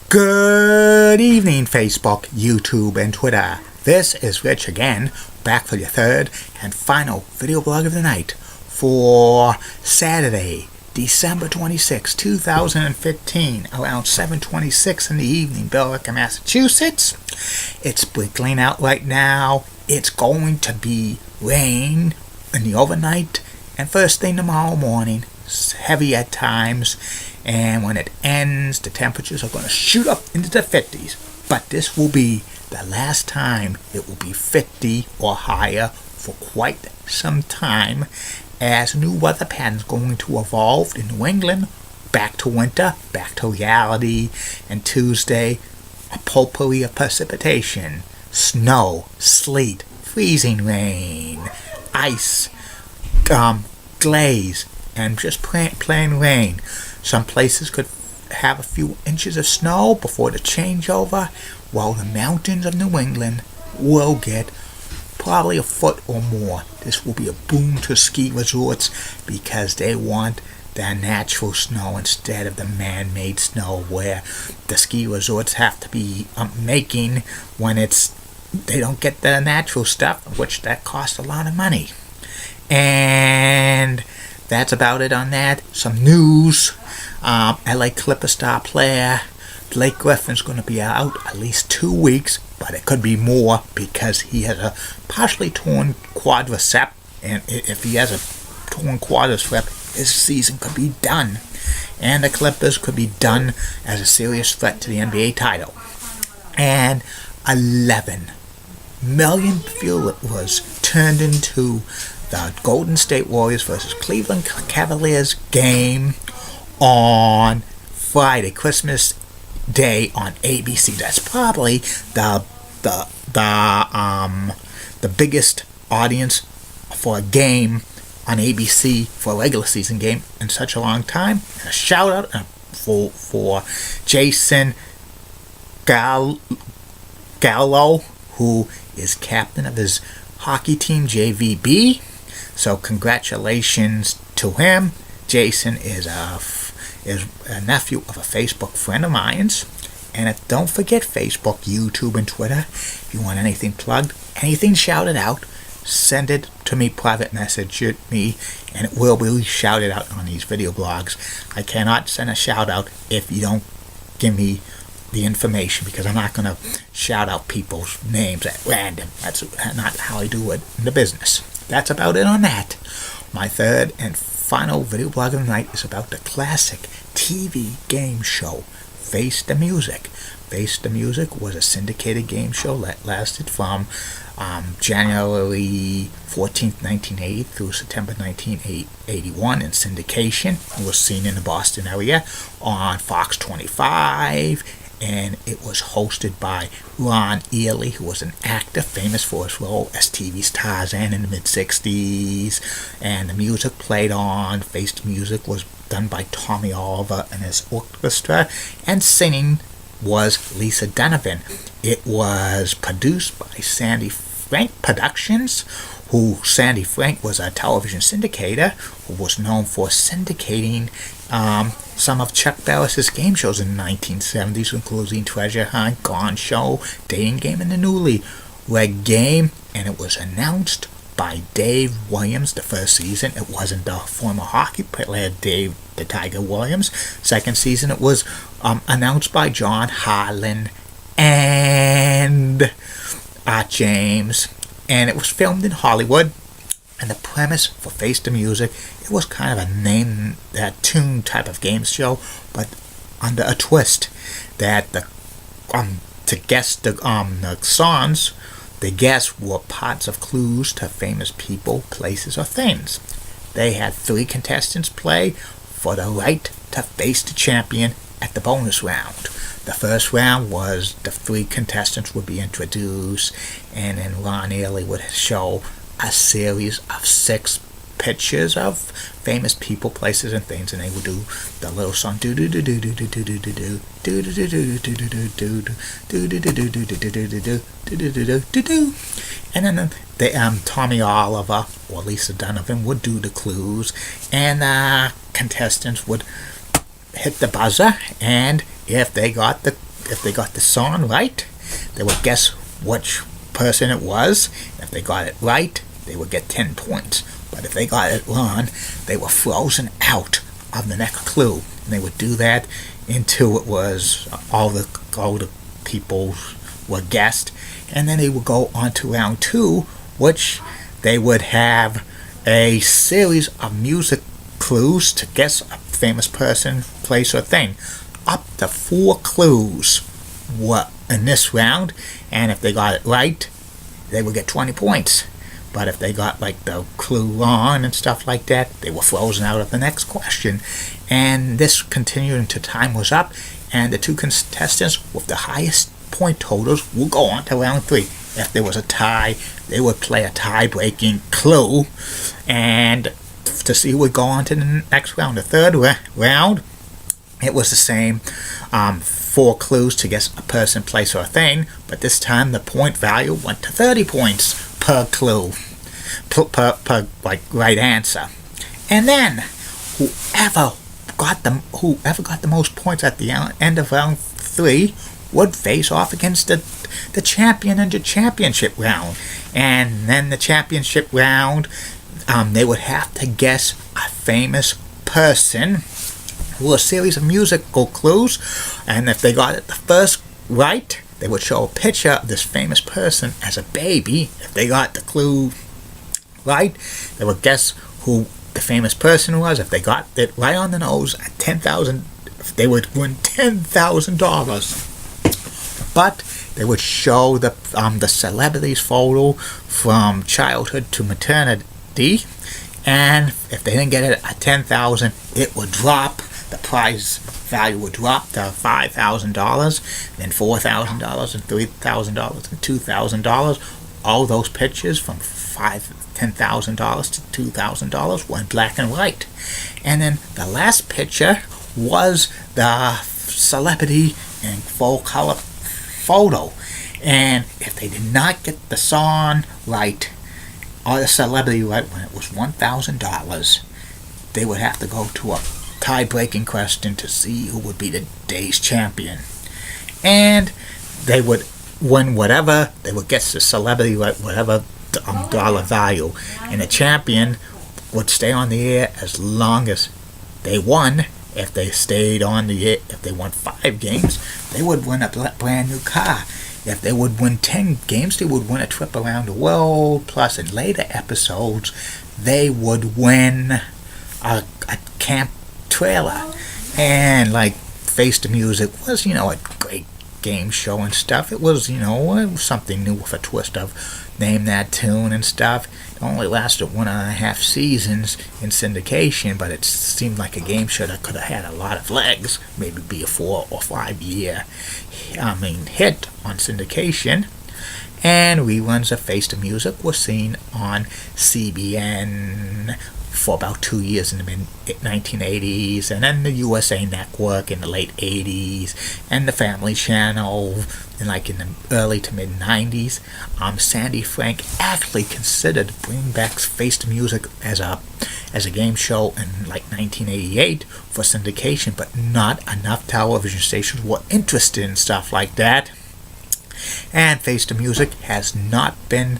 Good evening, Facebook, YouTube, and Twitter. This is Rich again, back for your third and final video blog of the night for Saturday, December 26, 2015, around 7:26 in the evening, Billerica, Massachusetts. It's sprinkling out right now. It's going to be rain in the overnight and first thing tomorrow morning. It's heavy at times, and when it ends, the temperatures are going to shoot up into the 50s. But this will be the last time it will be 50 or higher for quite some time, as new weather patterns going to evolve in New England, back to winter, back to reality, and Tuesday, a potpourri of precipitation, snow, sleet, freezing rain, ice, glaze, and just plain rain. Some places could have a few inches of snow before the changeover, while the mountains of New England will get probably a foot or more. This will be a boom to ski resorts because they want the natural snow instead of the man-made snow where the ski resorts have to be making when they don't get the natural stuff, which that costs a lot of money. And that's about it on that. Some news. LA Clipper star player Blake Griffin's going to be out at least 2 weeks, but it could be more because he has a partially torn quadricep, and if he has a torn quadricep, his season could be done, and the Clippers could be done as a serious threat to the NBA title. And 11 million viewers turned into the Golden State Warriors versus Cleveland Cavaliers game on Friday, Christmas Day on ABC. That's probably the biggest audience for a game on ABC for a regular season game in such a long time. And a shout out for Jason Gallo, who is captain of his hockey team JVB. So congratulations to him. Jason is a nephew of a Facebook friend of mine's. And don't forget Facebook, YouTube, and Twitter. If you want anything plugged, anything shouted out, send it to me, private message it me, and it will be shouted out on these video blogs. I cannot send a shout out if you don't give me the information, because I'm not going to shout out people's names at random. That's not how I do it in the business. That's about it on that. My third and final video blog of the night is about the classic TV game show, Face the Music. Face the Music was a syndicated game show that lasted from January 14th, 1980 through September 1981 in syndication. It was seen in the Boston area on Fox 25, and it was hosted by Ron Ely, who was an actor famous for his role as TV's Tarzan in the mid-60s, and the music played on Face the Music was done by Tommy Oliver and his orchestra, and singing was Lisa Donovan. It was produced by Sandy Frank Productions, who Sandy Frank was a television syndicator who was known for syndicating some of Chuck Barris's game shows in the 1970s, including Treasure Hunt, Gone Show, Dating Game, and the Newlywed Game. And it was announced by Dave Williams the first season. It wasn't the former hockey player Dave the Tiger Williams. Second season it was announced by John Harlan and Art James, and it was filmed in Hollywood. And the premise for Face the Music, it was kind of a name that tune type of game show, but under a twist that to guess the songs, the guests were parts of clues to famous people, places, or things. They had 3 contestants play for the right to face the champion at the bonus round. The first round was the 3 contestants would be introduced, and then Ron Ely would show a series of 6 pictures of famous people, places, and things, and they would do the little song do do do do do do do do do do do do do do do do do do do, and then the Tommy Oliver or Lisa Donovan would do the clues, and the contestants would hit the buzzer, and if they got the if they got the song right, they would guess which person it was. If they got it right, they would get 10 points. But if they got it wrong, they were frozen out of the next clue. And they would do that until it was all the people were guessed. And then they would go on to round 2, which they would have a series of music clues to guess a famous person, place, or thing. Up to 4 clues were in this round, and if they got it right, they would get 20 points. But if they got like the clue wrong and stuff like that, they were frozen out of the next question. And this continued until time was up, and the 2 contestants with the highest point totals will go on to round 3. If there was a tie, they would play a tie-breaking clue, and to see who would go on to the next round. The third round, it was the same, 4 clues to guess a person, place, or thing, but this time the point value went to 30 points per clue, per right answer. And then whoever got the most points at the end of round 3 would face off against the champion in the championship round. And then the championship round, they would have to guess a famous person with a series of musical clues, and if they got it the first right, they would show a picture of this famous person as a baby. If they got the clue right, they would guess who the famous person was. If they got it right on the nose at 10,000, they would win $10,000. But they would show the celebrity's photo from childhood to maternity, and if they didn't get it at 10,000, it would drop. The prize value would drop to $5,000, then $4,000, and $3,000, and $2,000. All those pictures from $10,000 to $2,000 were in black and white. And then the last picture was the celebrity in full color photo. And if they did not get the song right or the celebrity right when it was $1,000, they would have to go to a tie-breaking question to see who would be the day's champion. And they would win whatever, they would guess the celebrity right, whatever dollar value. And the champion would stay on the air as long as they won. If they stayed on the air, if they won 5 games, they would win a brand new car. If they would win 10 games, they would win a trip around the world. Plus, in later episodes, they would win a camp trailer. And like Face the Music was, a great game show and stuff. It was, something new with a twist of Name That Tune and stuff. It only lasted 1.5 seasons in syndication, but it seemed like a game show that could have had a lot of legs. Maybe be a 4 or 5 year hit on syndication. And reruns of Face the Music were seen on CBN for about 2 years in the mid-1980s, and then the USA Network in the late 80s, and the Family Channel in the early to mid-90s. Sandy Frank actually considered bringing back Face the Music as a game show in 1988 for syndication, but not enough television stations were interested in stuff like that. And Face the Music has not been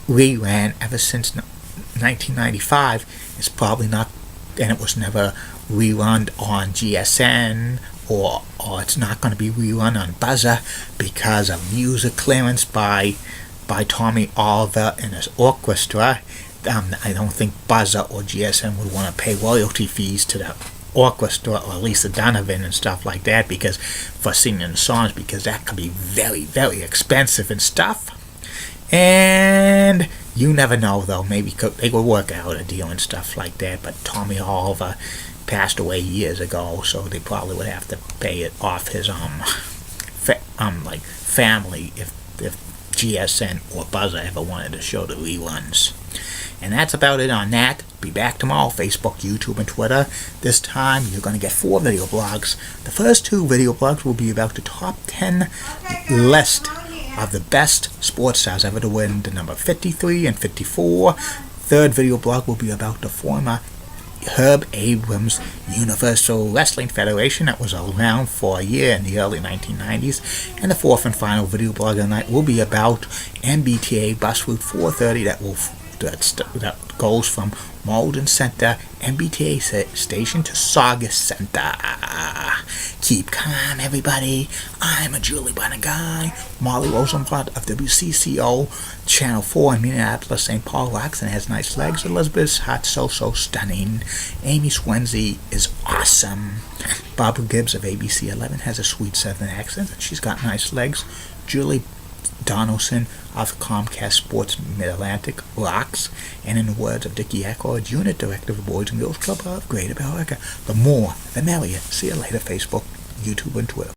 reran ever since 1995. It's probably not, and it was never rerun on GSN, or it's not going to be rerun on Buzzer because of music clearance by Tommy Oliver and his orchestra. I don't think Buzzer or GSN would want to pay royalty fees to the orchestra or Lisa Donovan and stuff like that because for singing songs, because that could be very, very expensive and stuff. And you never know, though. Maybe they could work out a deal and stuff like that. But Tommy Oliver passed away years ago, so they probably would have to pay it off his family if GSN or Buzzer ever wanted to show the reruns. And that's about it on that. Be back tomorrow, Facebook, YouTube, and Twitter. This time, you're going to get 4 video blogs. The first 2 video blogs will be about the top 10 list of the best sports stars ever to win the number 53 and 54. Third video blog will be about the former Herb Abrams Universal Wrestling Federation that was around for a year in the early 1990s. And the fourth and final video blog of the night will be about MBTA Bus Route 430 that goes from Malden Center MBTA station to Saugus Center. Keep calm, everybody. I'm a Julie Bonner guy. Molly Rosenblatt of WCCO Channel 4 in Minneapolis, St. Paul rocks and has nice legs. Elizabeth's hot, so stunning. Amy Swenzy is awesome. Barbara Gibbs of ABC 11 has a sweet southern accent and she's got nice legs. Julie Donaldson of Comcast Sports Mid-Atlantic rocks, and in the words of Dickie Eckord, Unit Director of the Boys and Girls Club of Greater America, the more, the merrier. See you later, Facebook, YouTube, and Twitter.